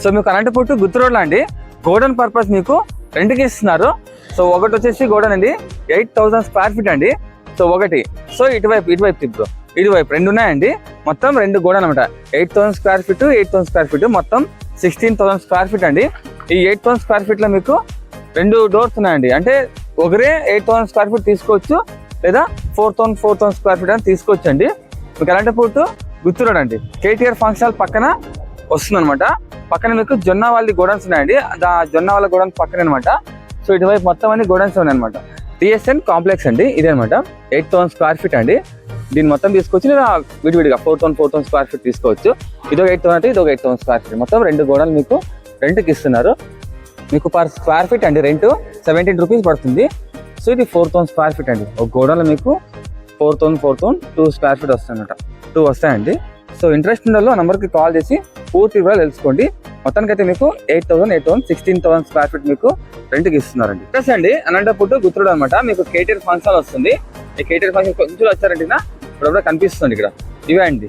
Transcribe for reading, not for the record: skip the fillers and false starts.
So మీకు Anantapur to గుత్తు రోడ్లో అండి గోడౌన్ పర్పస్ మీకు రెంట్కి ఇస్తున్నారు. సో ఒకటి వచ్చేసి గోడౌన్ అండి 8,000 స్క్వేర్ ఫీట్ అండి. సో ఒకటి, సో ఇటువైపు తిప్పు, ఇటువైపు రెండు ఉన్నాయండి. మొత్తం 2 గోడౌన్ అనమాట. 8,000 స్క్వేర్ ఫీట్, 8,000 స్క్వేర్ ఫీట్, మొత్తం 16,000 స్క్వేర్ ఫీట్ అండి. ఈ 8,000 స్క్వేర్ ఫీట్ లో మీకు 2 డోర్స్ ఉన్నాయండి. అంటే ఒకరే 8,000 స్క్వేర్ ఫీట్ తీసుకోవచ్చు, లేదా 4,000 స్క్వేర్ ఫీట్ అని తీసుకోవచ్చు అండి. మీకు అనంతపూర్ టు గుత్తు రోడ్ అండి, కేటీఆర్ ఫంక్షన్ హాల్ పక్కన వస్తుంది అనమాట. పక్కన మీకు జొన్నవాళ్ళ గోడౌన్స్ ఉన్నాయండి. జొన్నవాళ్ళ గోడౌన్ పక్కన అనమాట. సో ఇటువైపు మొత్తం అన్ని గోడౌన్స్ ఉన్నాయి అనమాట. టిఎస్ఎన్ కాంప్లెక్స్ అండి ఇదే అనమాట. 8,000 స్క్వేర్ ఫీట్ అండి. దీన్ని మొత్తం తీసుకోవచ్చు, లేదా విడివిడిగా 4,000 స్క్వేర్ ఫీట్ తీసుకోవచ్చు. ఇదొక 8,000 అంటే ఇదొక 8,000 స్క్వేర్ ఫీట్. మొత్తం 2 గోడౌన్లు మీకు రెంట్కి ఇస్తున్నారు. మీకు పర్ స్క్వేర్ ఫీట్ అండి రెంట్ 17 రూపీస్ పడుతుంది. సో ఇది 4,000 స్క్వేర్ ఫీట్ అండి. ఒక గోడౌన్లో మీకు 4,000 స్క్వేర్ ఫీట్ వస్తాయి అనమాట. 2 వస్తాయండి. సో ఇంట్రెస్ట్ ఉన్న వాళ్ళు ఆ నెంబర్కి కాల్ చేసి పూర్తి వివరాలు తెలుసుకోండి. మొత్తానికి అయితే మీకు 8,000 16,000 స్క్వేర్ ఫీట్ మీకు రెంట్కి ఇస్తున్నారండి. ప్లస్ అండి అనంతపూర్ టు గుత్తు రోడ్ అనమాట. మీకు కేటీఆర్ ఫంక్షన్ వస్తుంది. ఈ కేటీఆర్ ఫంక్షన్ కొంచెం వచ్చారంటే ఇప్పుడు కనిపిస్తుంది ఇక్కడ. ఇవే అండి.